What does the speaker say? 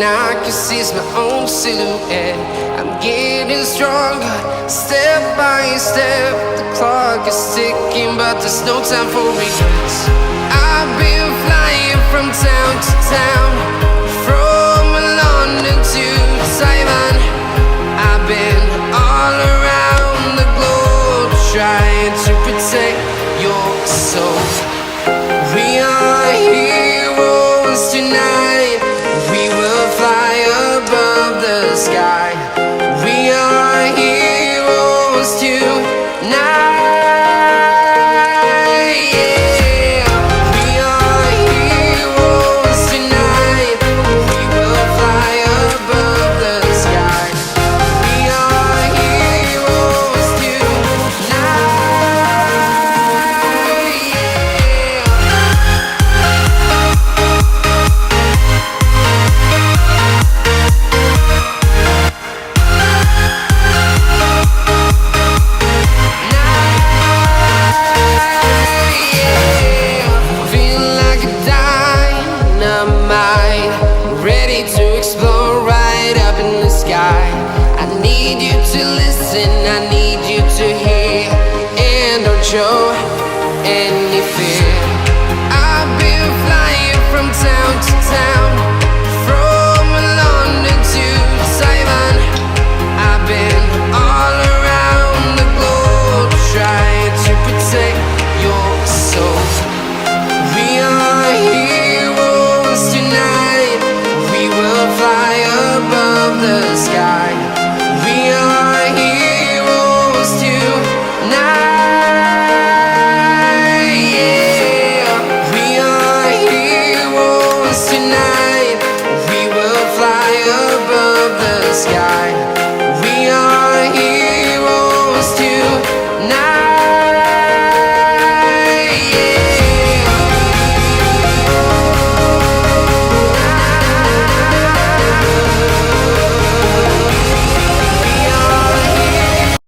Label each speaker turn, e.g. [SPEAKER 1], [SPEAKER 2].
[SPEAKER 1] I can see is my own silhouette. I'm getting stronger, step by step. The clock is ticking, but there's no time for regrets. I've been flying from town to town, from London to Taiwan. I've been all around the globe, trying to protect your soul. We are heroes tonight. We will fly above the sky. We are heroes tonight. Yeah. We are heroes tonight. We will fly above the sky. We are heroes tonight. Ready to explore right up in the sky. I need you to listen, I need you to hear, and don't show. And